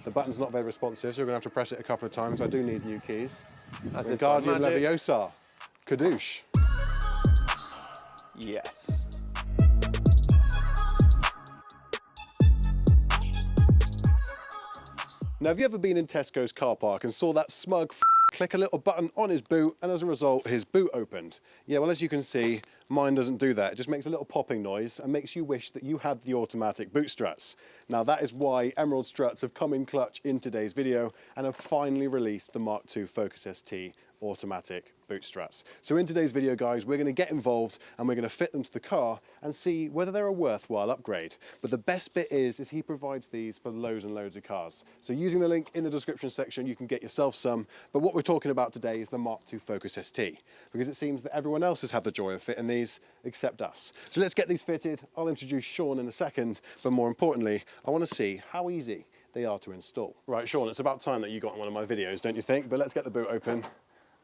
The button's not very responsive, so we're going to have to press it a couple of times. I do need new keys. As if Wingardium by magic. Leviosa. Kadoosh. Yes. Now, have you ever been in Tesco's car park and saw that smug click a little button on his boot, and as a result, his boot opened? Yeah, well, as you can see, mine doesn't do that. It just makes a little popping noise and makes you wish that you had the automatic boot struts. Now, that is why Emerald Struts have come in clutch in today's video and have finally released the Mk2 Focus ST automatic boot struts. So in today's video, guys, we're going to get involved and we're going to fit them to the car and see whether they're a worthwhile upgrade. But the best bit is he provides these for loads and loads of cars. So using the link in the description section, you can get yourself some. But what we're talking about today is the Mk2 Focus ST, because it seems that everyone else has had the joy of fitting these except us. So let's get these fitted. I'll introduce Sean in a second, but more importantly, I want to see how easy they are to install. Right, Sean, it's about time that you got in one of my videos, don't you think? But let's get the boot open.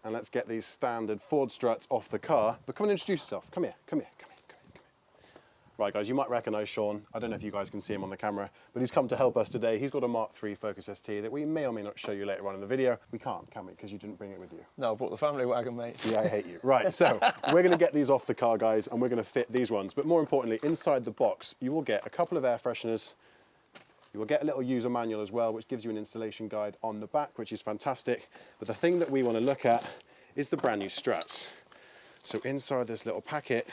And let's get these standard Ford struts off the car. But come and introduce yourself. Come here, come here, come here, come here, come here. Right, guys, you might recognize Sean. I don't know if you guys can see him on the camera, but he's come to help us today. He's got a Mk3 Focus ST that we may or may not show you later on in the video. We can't, can we? Because you didn't bring it with you. No, I brought the family wagon, mate. Yeah, I hate you. Right, so we're going to get these off the car, guys, and we're going to fit these ones. But more importantly, inside the box, you will get a couple of air fresheners. You will get a little user manual as well, which gives you an installation guide on the back, which is fantastic. But the thing that we want to look at is the brand new struts. So inside this little packet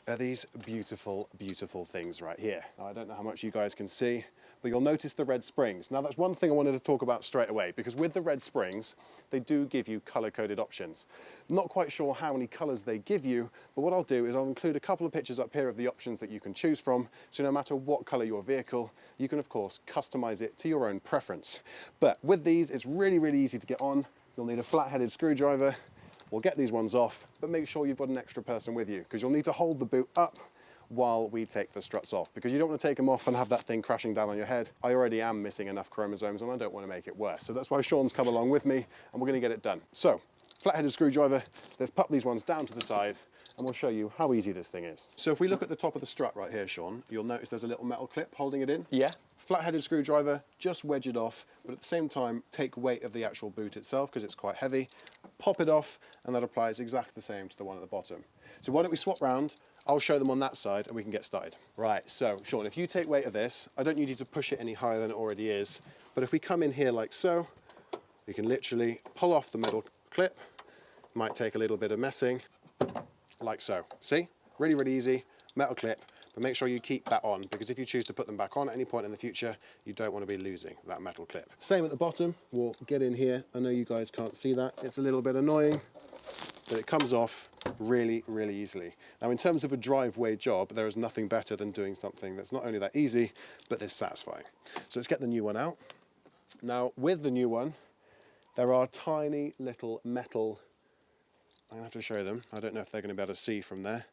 are these beautiful, beautiful things right here. Now, I don't know how much you guys can see, but you'll notice the red springs. Now, that's one thing I wanted to talk about straight away, because with the red springs, they do give you color-coded options. Not quite sure how many colors they give you, but what I'll do is I'll include a couple of pictures up here of the options that you can choose from, so no matter what color your vehicle, you can, of course, customize it to your own preference. But with these, it's really, really easy to get on. You'll need a flat-headed screwdriver. We'll get these ones off, but make sure you've got an extra person with you, because you'll need to hold the boot up while we take the struts off, because you don't want to take them off and have that thing crashing down on your head. I already am missing enough chromosomes and I don't want to make it worse. So that's why Sean's come along with me and we're going to get it done. So, flat-headed screwdriver, let's pop these ones down to the side and we'll show you how easy this thing is. So if we look at the top of the strut right here, Sean, you'll notice there's a little metal clip holding it in. Yeah. Flat-headed screwdriver, just wedge it off, but at the same time, take weight of the actual boot itself because it's quite heavy. Pop it off, and that applies exactly the same to the one at the bottom. So why don't we swap round? I'll show them on that side, and we can get started. Right, so Sean, if you take weight of this, I don't need you to push it any higher than it already is, but if we come in here like so, we can literally pull off the metal clip. Might take a little bit of messing, like so. See? Really, really easy, metal clip. But make sure you keep that on, because if you choose to put them back on at any point in the future, you don't want to be losing that metal clip. Same at the bottom. We'll get in here. I know you guys can't see that. It's a little bit annoying, but it comes off really, really easily. Now, in terms of a driveway job, there is nothing better than doing something that's not only that easy, but is satisfying. So let's get the new one out. Now, with the new one, there are tiny little metal, I'm going to have to show them. I don't know if they're going to be able to see from there,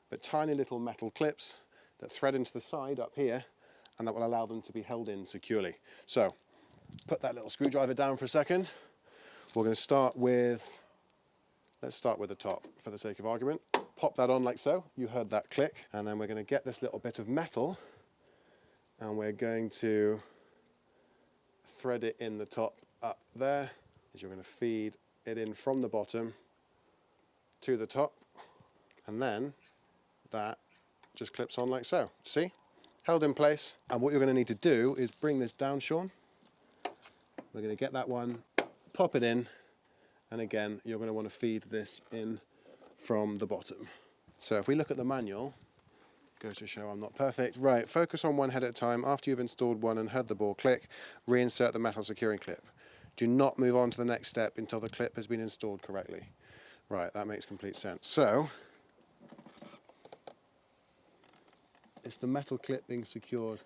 but tiny little metal clips that thread into the side up here, and that will allow them to be held in securely. So, put that little screwdriver down for a second. We're going to start with, let's start with the top for the sake of argument. Pop that on like so, you heard that click, and then we're going to get this little bit of metal, and we're going to thread it in the top up there, as you're going to feed it in from the bottom to the top, and then that just clips on like so. See? Held in place. And what you're going to need to do is bring this down, Sean. We're going to get that one, pop it in, and again, you're going to want to feed this in from the bottom. So if we look at the manual, goes to show I'm not perfect. Right, focus on one head at a time. After you've installed one and heard the ball click, reinsert the metal securing clip. Do not move on to the next step until the clip has been installed correctly. Right, that makes complete sense. So, it's the metal clip being secured.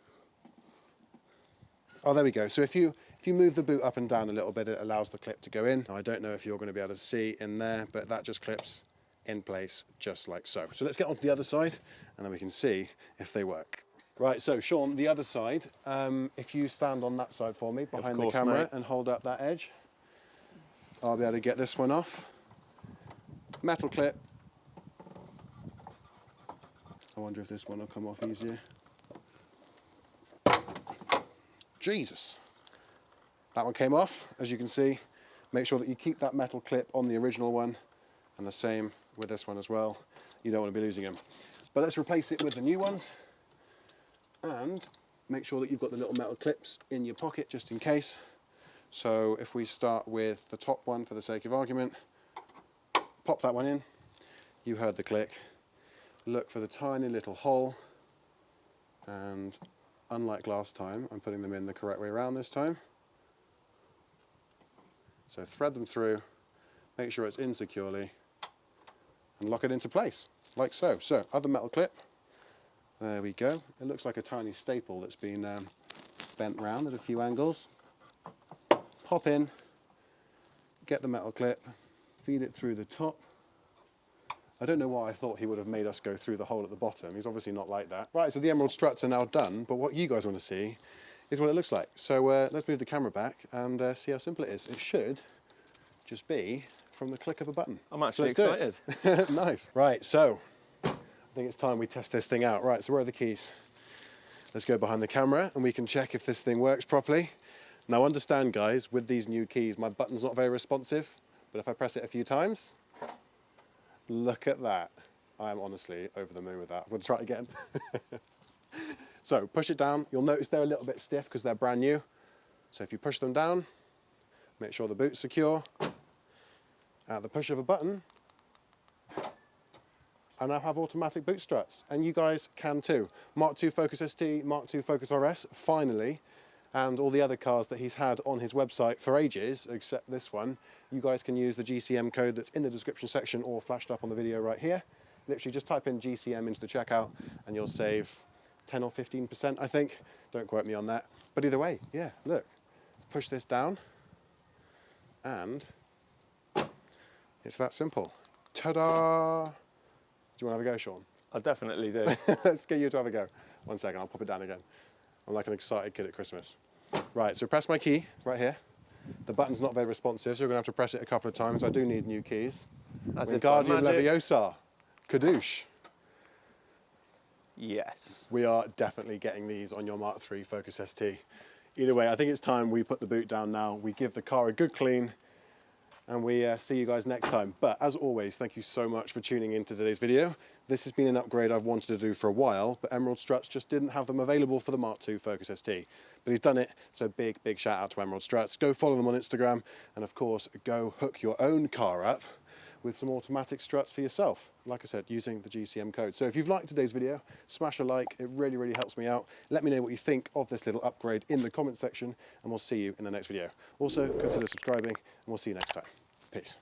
Oh, there we go. So if you move the boot up and down a little bit, it allows the clip to go in. Now, I don't know if you're going to be able to see in there, but that just clips in place just like so. So let's get onto the other side, and then we can see if they work. Right, so Sean, the other side, if you stand on that side for me, behind the camera, mate, and hold up that edge, I'll be able to get this one off. Metal clip. I wonder if this one will come off easier. Jesus. That one came off, as you can see. Make sure that you keep that metal clip on the original one, and the same with this one as well. You don't want to be losing them. But let's replace it with the new ones, and make sure that you've got the little metal clips in your pocket just in case. So if we start with the top one for the sake of argument, pop that one in. You heard the click. Look for the tiny little hole, and unlike last time, I'm putting them in the correct way around this time. So thread them through, make sure it's in securely, and lock it into place, like so. So, other metal clip, there we go. It looks like a tiny staple that's been bent round at a few angles. Pop in, get the metal clip, feed it through the top. I don't know why I thought he would have made us go through the hole at the bottom. He's obviously not like that. Right, so the Emerald Struts are now done, but what you guys want to see is what it looks like. So let's move the camera back and see how simple it is. It should just be from the click of a button. I'm actually So excited. Nice. Right, so I think it's time we test this thing out. Right, so where are the keys? Let's go behind the camera and we can check if this thing works properly. Now understand, guys, with these new keys, my button's not very responsive, but if I press it a few times, look at that. I'm honestly over the moon with that. I'm going to try it again. So push it down. You'll notice they're a little bit stiff because they're brand new. So if you push them down, make sure the boot's secure. At the push of a button, I now have automatic boot struts, and you guys can too. Mk2 Focus ST, Mk2 Focus RS, finally, and all the other cars that he's had on his website for ages, except this one, you guys can use the GCM code that's in the description section or flashed up on the video right here. Literally just type in GCM into the checkout and you'll save 10 or 15%, I think. Don't quote me on that. But either way, yeah, look. Let's push this down and it's that simple. Ta-da! Do you want to have a go, Sean? I definitely do. Let's get you to have a go. 1 second, I'll pop it down again. I'm like an excited kid at Christmas. Right, so press my key right here. The button's not very responsive, so we're going to have to press it a couple of times. I do need new keys. As if by Wingardium magic. Leviosa. Kadoosh. Yes. We are definitely getting these on your Mk2 Focus ST. Either way, I think it's time we put the boot down now. We give the car a good clean, and we see you guys next time. But as always, thank you so much for tuning into today's video. This has been an upgrade I've wanted to do for a while, but Emerald Struts just didn't have them available for the Mk2 Focus ST. But he's done it, so big shout out to Emerald Struts. Go follow them on Instagram, and of course, go hook your own car up with some automatic struts for yourself. Like I said, using the GCM code. So if you've liked today's video, smash a like. It really helps me out. Let me know what you think of this little upgrade in the comment section, and we'll see you in the next video. Also, consider subscribing, and we'll see you next time. Peace.